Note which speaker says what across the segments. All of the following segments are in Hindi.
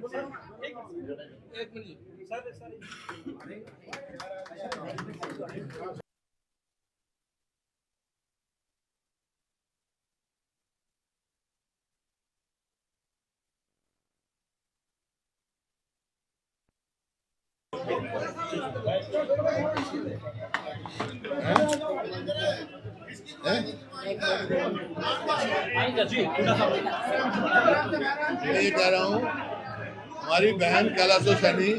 Speaker 1: एक मिनट सर
Speaker 2: ये कह रहा हूँ, हमारी बहन कैलाशो सैनी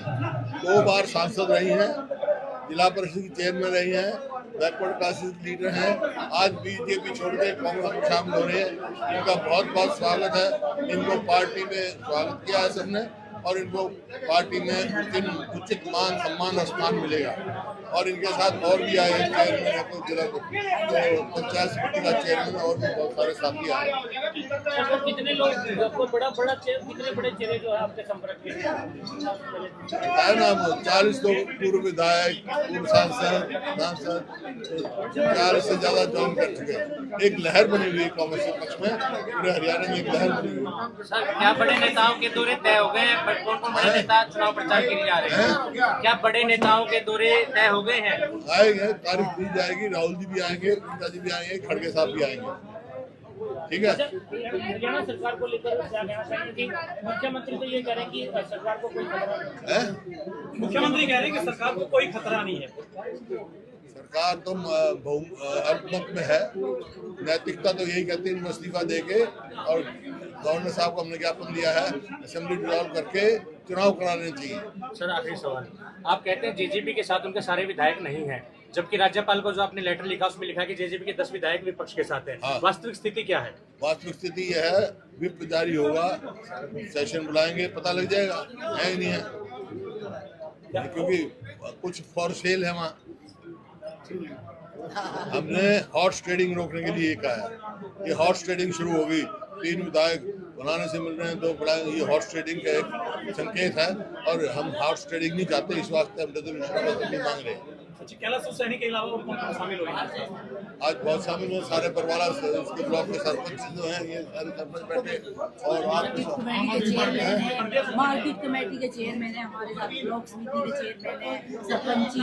Speaker 2: 2 बार सांसद रही हैं, जिला परिषद की चेयरमैन रही हैं, बैकवर्ड क्लासेस लीडर हैं। आज बीजेपी छोड़ के कांग्रेस में शामिल हो रहे हैं। इनका बहुत बहुत स्वागत है। इनको पार्टी में स्वागत किया है सबने और इनको पार्टी में उचित मान सम्मान और स्थान मिलेगा। और इनके साथ और भी आए चेयरमैन है, तो जिला पंचायत समिति का चेयरमैन और भी बहुत सारे साथी आए।
Speaker 1: कितने लोग कितने बड़े चेहरे जो है आपके संपर्क में
Speaker 2: है ना, 40 लोग पूर्व विधायक, पूर्व सांसद 40 से ज्यादा ज्वाइन कर चुके हैं। एक लहर बनी हुई है कांग्रेस के पक्ष में, पूरे हरियाणा में एक लहर बनी हुई है।
Speaker 1: सर, क्या बड़े नेताओं के दौरे तय हो गए हैं? कौन कौन बड़े नेता चुनाव प्रचार के लिए आ रहे हैं? क्या बड़े नेताओं के दौरे तय हो गए हैं?
Speaker 2: आएंगे, तारीख दी जाएगी। राहुल जी भी आएंगे, गीता जी भी आएंगे, खड़गे साहब भी आएंगे। ठीक है।
Speaker 1: हरियाणा सरकार को लेकर क्या कहना चाहेंगे कि मुख्यमंत्री तो ये कह रहे हैं कि सरकार को कोई खतरा नहीं है। मुख्यमंत्री कह रहे हैं कि सरकार को कोई खतरा नहीं है।
Speaker 2: सरकार तो अल्पमत में है। नैतिकता तो यही कहती है इस्तीफा देके, और गवर्नर साहब को हमने ज्ञापन दिया है, असेंबली डिसॉल्व करके चुनाव कराने चाहिए।
Speaker 1: सर, आखिरी सवाल, आप कहते हैं जेजेपी के साथ उनके सारे विधायक नहीं हैं, जबकि राज्यपाल को जो आपने लेटर लिखा उसमें लिखा है कि जेजेपी के 10 विधायक विपक्ष के साथ हैं।
Speaker 2: हाँ।
Speaker 1: वास्तविक स्थिति क्या है?
Speaker 2: वास्तविक स्थिति यह है, विप जारी होगा, सेशन बुलाएंगे, पता लग जाएगा है ही नहीं है, क्योंकि कुछ फॉर सेल है वहाँ। हमने हॉर्स ट्रेडिंग रोकने के लिए कहा है। ये हॉर्स ट्रेडिंग शुरू हो गई, 3 विधायक बनाने से मिल रहे हैं, 2 बढ़ाएंगे। ये हॉर्स ट्रेडिंग का एक संकेत है और हम हॉर्स ट्रेडिंग नहीं चाहते। इस वास्ते हम रेजोल्यूशन मांग रहे हैं।
Speaker 1: कैलाशो सैनी के अलावा और कौन शामिल हो रहे हैं?
Speaker 2: आज बहुत शामिल हुए सारे परिवार, उसके ब्लॉक के सरपंच जो हैं, ये सारे सरपंच बैठे, और
Speaker 3: मार्केट कमेटी के चेयरमैन है, हमारे साथ ब्लॉक समिति के चेयरमैन है, सरपंच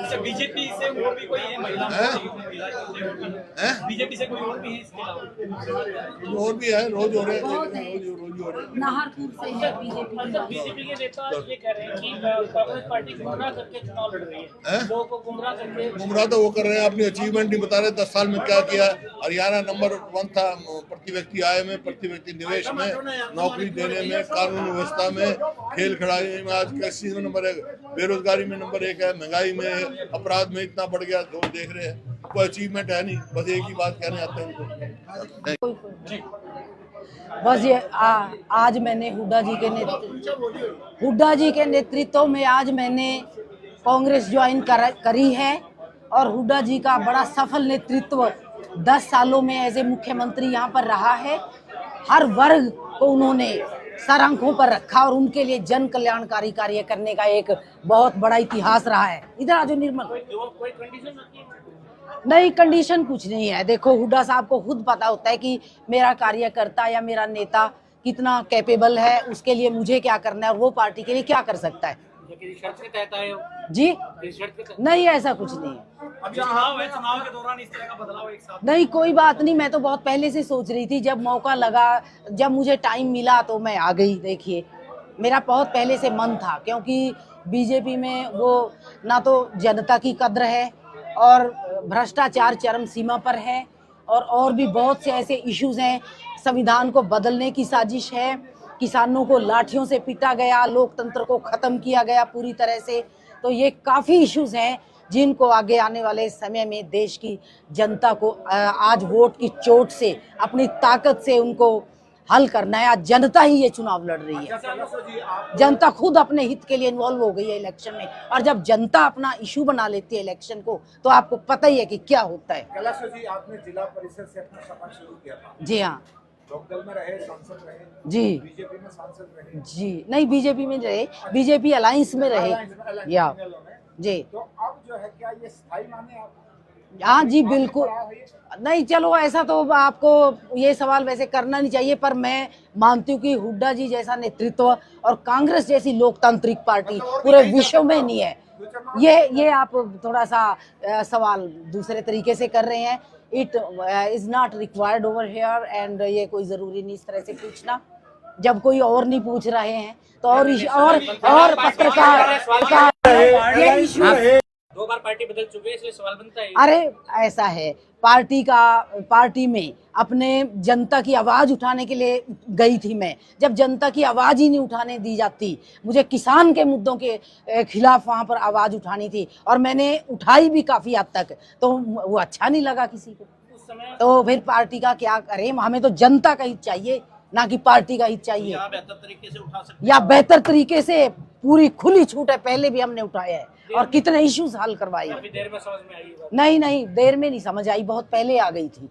Speaker 3: है,
Speaker 1: बीजेपी से और भी कोई है महिला? बीजेपी से कोई और भी है इसके अलावा?
Speaker 2: और भी है, रोज हो रहे हैं,
Speaker 3: नाहरपुर से है
Speaker 1: बीजेपी के नेता ये कह रहे हैं कि कांग्रेस पार्टी गुमराह करके चुनाव लड़ रही है, लोगों को गुमराह करके।
Speaker 2: गुमराह तो वो कर रहे हैं, अपनी अचीवमेंट नहीं बता रहे। 10 साल में क्या किया। हरियाणा नंबर 1 था प्रति व्यक्ति आय में, प्रति व्यक्ति निवेश में, नौकरी देने में, कानून व्यवस्था में, खेल खिलाड़ी में। आज कृषि में नंबर 1, बेरोजगारी में नंबर 1 है, महंगाई में, अपराध में इतना बढ़ गया, लोग देख रहे हैं। कोई अचीवमेंट है नहीं, बस एक ही बात कहने आते हैं उनको।
Speaker 3: बस ये आज मैंने हुड्डा जी के नेतृत्व में आज मैंने कांग्रेस ज्वाइन करी है, और हुड्डा जी का बड़ा सफल नेतृत्व 10 सालों में एज ए मुख्यमंत्री यहाँ पर रहा है। हर वर्ग को उन्होंने सर आंखों पर रखा और उनके लिए जन कल्याणकारी कार्य करने का एक बहुत बड़ा इतिहास रहा है। इधर आज निर्मल नहीं, कंडीशन कुछ नहीं है। देखो, हुड्डा साहब को खुद पता होता है कि मेरा कार्यकर्ता या मेरा नेता कितना कैपेबल है, उसके लिए मुझे क्या करना है और वो पार्टी के लिए क्या कर सकता है।
Speaker 1: शर्त के तहत आए हो?
Speaker 3: जी
Speaker 1: शर्त
Speaker 3: नहीं, ऐसा कुछ नहीं है।
Speaker 1: अब चुनाव है, चुनाव के दौरान इस तरह का बदलाव एक साथ
Speaker 3: नहीं, कोई बात नहीं। मैं तो बहुत पहले से सोच रही थी, जब मौका लगा, जब मुझे टाइम मिला तो मैं आ गई। देखिए, मेरा बहुत पहले से मन था, क्योंकि बीजेपी में वो ना तो जनता की कद्र है और भ्रष्टाचार चरम सीमा पर है, और भी बहुत से ऐसे इश्यूज हैं। संविधान को बदलने की साजिश है, किसानों को लाठियों से पीटा गया, लोकतंत्र को खत्म किया गया पूरी तरह से। तो ये काफ़ी इश्यूज हैं जिनको आगे आने वाले समय में देश की जनता को आज वोट की चोट से, अपनी ताकत से उनको हल करना है। आज जनता ही ये चुनाव लड़ रही है। जनता खुद अपने हित के लिए इन्वॉल्व हो गई है इलेक्शन में, और जब जनता अपना इशू बना लेती है इलेक्शन को, तो आपको पता ही है कि क्या होता है।
Speaker 4: कैलाशो जी, आपने जिला परिषद से अपना सफर शुरू किया था।
Speaker 3: जी हाँ।
Speaker 4: लोकदल में रहे, सांसद रहे।
Speaker 3: जी।
Speaker 4: बीजेपी में सांसद रहे।
Speaker 3: जी नहीं, बीजेपी में रहे, बीजेपी अलायंस में रहे। या जी।
Speaker 4: तो अब जो है, क्या ये स्थायी माने आप?
Speaker 3: हाँ जी बिल्कुल नहीं, चलो ऐसा तो आपको ये सवाल वैसे करना नहीं चाहिए, पर मैं मानती हूँ कि हुड्डा जी जैसा नेतृत्व और कांग्रेस जैसी लोकतांत्रिक पार्टी पूरे विश्व में नहीं है। ये आप थोड़ा सा सवाल दूसरे तरीके से कर रहे हैं। It is not required over here and ये कोई जरूरी नहीं इस तरह से पूछना, जब कोई और नहीं पूछ रहे हैं तो और पत्रकार ये इशू
Speaker 1: 2 बार पार्टी बदल चुके हैं, इसलिए सवाल बनता है।
Speaker 3: अरे ऐसा है, पार्टी में अपने जनता की आवाज उठाने के लिए गई थी मैं, जब जनता की आवाज ही नहीं उठाने दी जाती, मुझे किसान के मुद्दों के खिलाफ वहां पर आवाज उठानी थी और मैंने उठाई भी काफी हद तक, तो वो अच्छा नहीं लगा किसी को,
Speaker 1: उस समय
Speaker 3: तो फिर पार्टी का क्या करें, हमें तो जनता का हित चाहिए ना कि पार्टी का हित चाहिए।
Speaker 1: यहाँ बेहतर तरीके से उठा सकते
Speaker 3: या बेहतर तरीके से पूरी खुली छूट है, पहले भी हमने उठाया है और कितने इश्यूज हल करवाए हैं।
Speaker 1: काफी देर में समझ में आई ये बात।
Speaker 3: नहीं देर में नहीं समझ आई, बहुत पहले आ गई थी,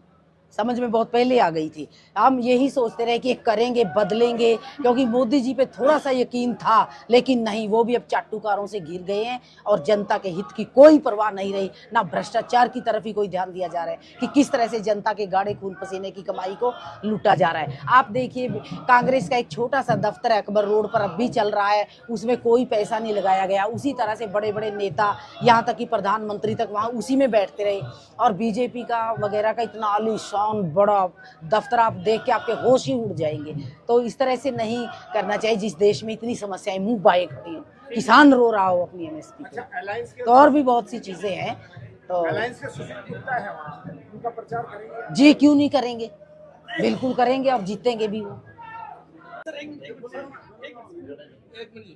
Speaker 3: समझ में बहुत पहले आ गई थी। हम यही सोचते रहे कि करेंगे बदलेंगे, क्योंकि मोदी जी पे थोड़ा सा यकीन था, लेकिन नहीं, वो भी अब चाटुकारों से घिर गए हैं और जनता के हित की कोई परवाह नहीं रही, ना भ्रष्टाचार की तरफ ही कोई ध्यान दिया जा रहा है कि किस तरह से जनता के गाढ़े खून पसीने की कमाई को लूटा जा रहा है। आप देखिए, कांग्रेस का एक छोटा सा दफ्तर है अकबर रोड पर, अब भी चल रहा है, उसमें कोई पैसा नहीं लगाया गया। उसी तरह से बड़े बड़े नेता, यहाँ तक कि प्रधानमंत्री तक वहाँ उसी में बैठते रहे, और बीजेपी का वगैरह का इतना आलीशान बड़ा दफ्तर आप देख के आपके होश ही उड़ जाएंगे। तो इस तरह से नहीं करना चाहिए, जिस देश में इतनी समस्याएं मुंह बाए खड़ी हैं, किसान रो रहा हो अपनी एमएसपी
Speaker 4: अच्छा,
Speaker 3: पे,
Speaker 4: अलायंस के
Speaker 3: तो और भी बहुत सी चीजें हैं। तो
Speaker 4: अलायंस के सुशील गुप्ता है वहाँ, उनका प्रचार करेंगे?
Speaker 3: जी क्यों नहीं करेंगे, बिल्कुल करेंगे और जीतेंगे भी वो।
Speaker 1: एक मिनट